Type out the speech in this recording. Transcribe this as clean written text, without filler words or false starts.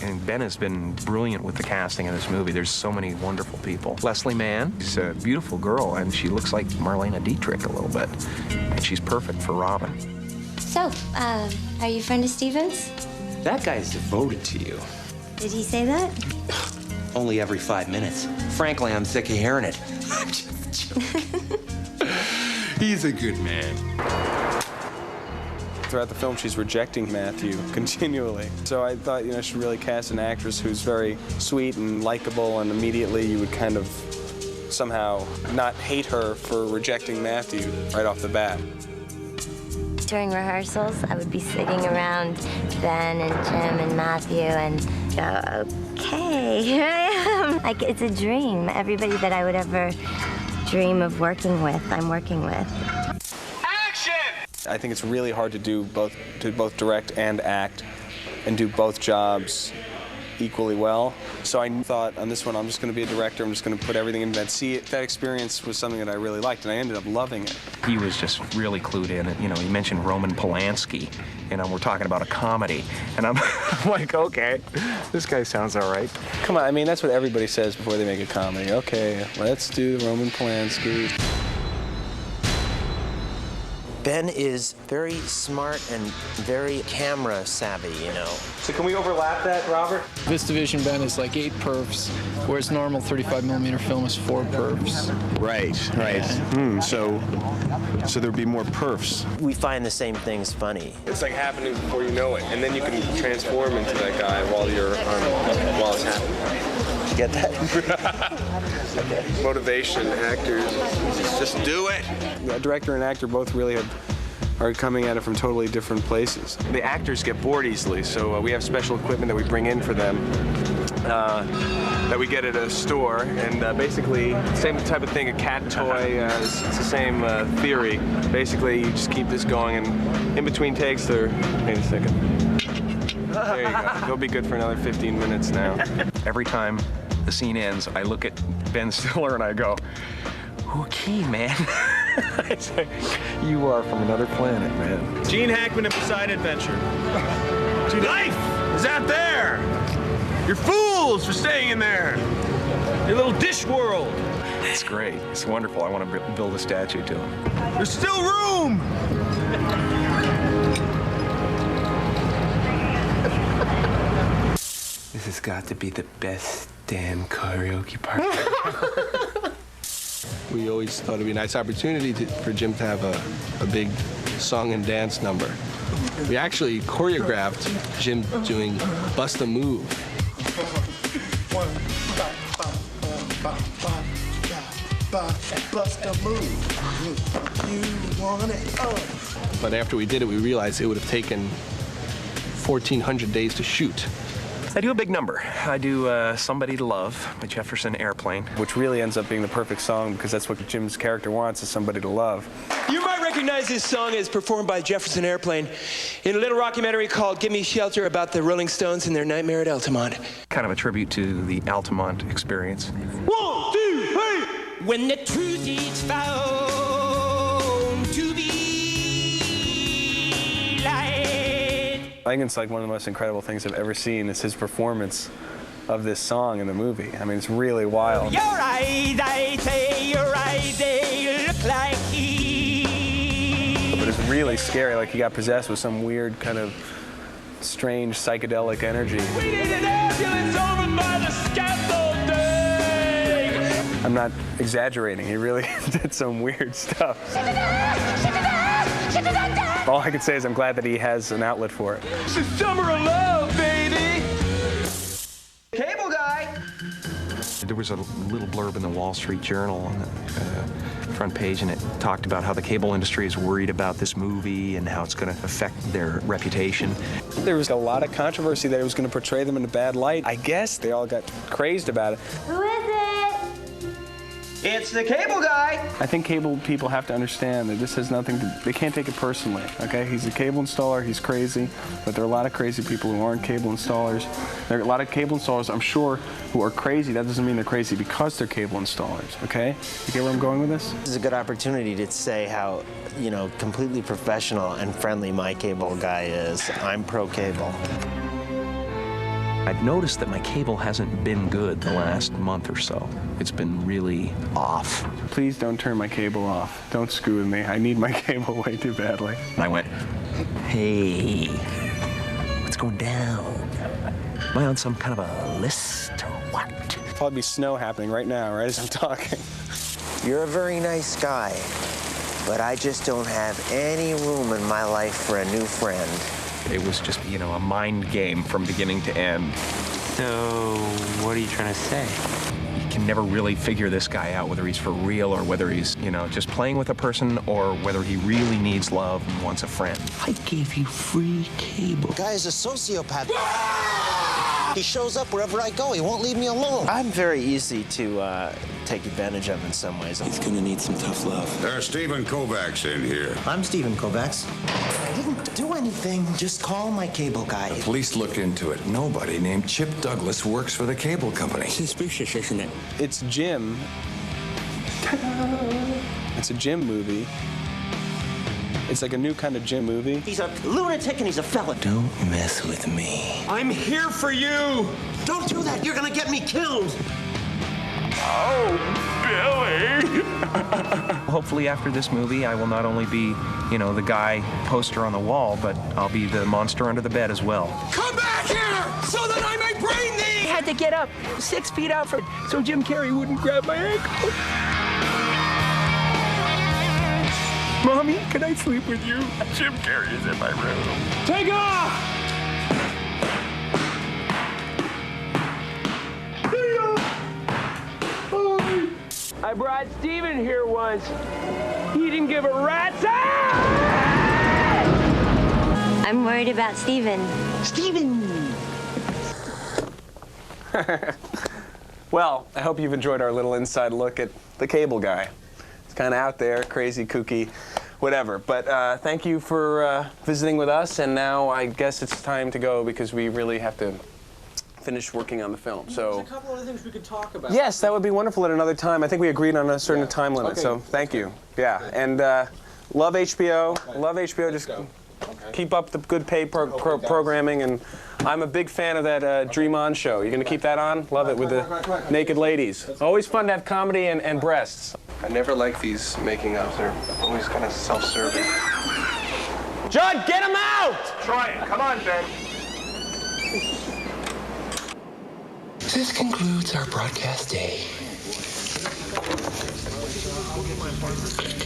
And Ben has been brilliant with the casting in this movie. There's so many wonderful people. Leslie Mann, she's a beautiful girl, and she looks like Marlena Dietrich a little bit. And she's perfect for Robin. So, are you a friend of Steven's? That guy's devoted to you. Did he say that? Only every 5 minutes. Frankly, I'm sick of hearing it. He's a good man. Throughout the film, she's rejecting Matthew continually. So I thought, you know, she really cast an actress who's very sweet and likable, and immediately you would kind of somehow not hate her for rejecting Matthew right off the bat. During rehearsals, I would be sitting around Ben and Jim and Matthew and go, okay, here I am. Like, it's a dream. Everybody that I would ever dream of working with, I'm working with. I think it's really hard to both direct and act and do both jobs equally well. So I thought on this one, I'm just going to be a director. I'm just going to put everything in that. See, that experience was something that I really liked, and I ended up loving it. He was just really clued in. You know, he mentioned Roman Polanski, and we're talking about a comedy. And I'm like, okay, this guy sounds all right. Come on, I mean, that's what everybody says before they make a comedy. Okay, let's do Roman Polanski. Ben is very smart and very camera savvy, you know. So can we overlap that, Robert? This division, Ben, is like 8 perfs, whereas normal 35mm film is 4 perfs. Right. Yeah. So there'd be more perfs. We find the same things funny. It's like happening before you know it, and then you can transform into that guy while it's happening. Get that? Motivation, actors, just do it. The director and actor both really are coming at it from totally different places. The actors get bored easily, so we have special equipment that we bring in for them that we get at a store, and basically, same type of thing, a cat toy, it's the same theory. Basically, you just keep this going, and in between takes, wait a second. There you go. They'll be good for another 15 minutes now. Every time the scene ends, I look at Ben Stiller and I go, okay, man. I say, you are from another planet, man. Gene Hackman and Poseidon Adventure. Life is out there. You're fools for staying in there. Your little dish world. It's great. It's wonderful. I want to build a statue to him. There's still room. This has got to be the best damn karaoke party. We always thought it'd be a nice opportunity for Jim to have a big song and dance number. We actually choreographed Jim doing Bust a Move. Bust a move. You want it? Oh. But after we did it, we realized it would have taken 1,400 days to shoot. I do a big number. I do Somebody to Love by Jefferson Airplane. Which really ends up being the perfect song because that's what Jim's character wants, is somebody to love. You might recognize this song as performed by Jefferson Airplane in a little rockumentary called Give Me Shelter about the Rolling Stones and their nightmare at Altamont. Kind of a tribute to the Altamont experience. 1, 2, 3! When the truth is found to be light. I think it's like one of the most incredible things I've ever seen is his performance of this song in the movie. I mean, it's really wild. Your eyes, I say, your eyes, they look like heat. But it's really scary, like he got possessed with some weird kind of strange psychedelic energy. We need an ambulance over by the scaffolding. I'm not exaggerating, he really did some weird stuff. All I can say is I'm glad that he has an outlet for it. It's the summer of love, baby! Cable guy! There was a little blurb in the Wall Street Journal on the front page, and it talked about how the cable industry is worried about this movie and how it's going to affect their reputation. There was a lot of controversy that it was going to portray them in a bad light. I guess they all got crazed about it. Who is it? It's the cable guy! I think cable people have to understand that this has nothing to, they can't take it personally, okay? He's a cable installer, he's crazy, but there are a lot of crazy people who aren't cable installers. There are a lot of cable installers, I'm sure, who are crazy. That doesn't mean they're crazy because they're cable installers, okay? You get where I'm going with this? This is a good opportunity to say how, you know, completely professional and friendly my cable guy is. I'm pro cable. I've noticed that my cable hasn't been good the last month or so. It's been really off. Please don't turn my cable off. Don't screw with me. I need my cable way too badly. And I went, hey, what's going down? Am I on some kind of a list or what? Probably be snow happening right now, right as I'm talking. You're a very nice guy, but I just don't have any room in my life for a new friend. It was just, you know, a mind game from beginning to end. So, what are you trying to say? You can never really figure this guy out, whether he's for real or whether he's, you know, just playing with a person or whether he really needs love and wants a friend. I gave you free cable. The guy is a sociopath. He shows up wherever I go. He won't leave me alone. I'm very easy to take advantage of in some ways. He's gonna need some tough love. There's Stephen Kovacs in here. I'm Stephen Kovacs. I didn't do anything. Just call my cable guy. The police look into it. Nobody named Chip Douglas works for the cable company. Suspicious, isn't it? It's Jim. It's a Jim movie. It's like a new kind of Jim movie. He's a lunatic and he's a felon. Don't mess with me. I'm here for you! Don't do that. You're gonna get me killed. Oh, Billy! Hopefully after this movie, I will not only be, you know, the guy poster on the wall, but I'll be the monster under the bed as well. Come back here so that I may brain thee! I had to get up 6 feet out so Jim Carrey wouldn't grab my ankle. Mommy, can I sleep with you? Jim Carrey is in my room. Take off! I brought Steven here once. He didn't give a rat's ass! I'm worried about Steven. Steven! Well, I hope you've enjoyed our little inside look at the cable guy. It's kind of out there, crazy, kooky, whatever. But thank you for visiting with us, and now I guess it's time to go because we really have to finish working on the film. So there's a couple other things we could talk about. yes, that would be wonderful at another time. I think we agreed on a certain time limit, Okay. so thank you. Yeah, and love HBO. Okay. Love HBO. Just keep up the good paid programming, and I'm a big fan of that Dream On show. You gonna keep that on? Love it with the naked ladies. Always fun to have comedy and breasts. I never like these making ups. They're always kind of self-serving. Judd, get him out! Try it. Come on, Ben. This concludes our broadcast day.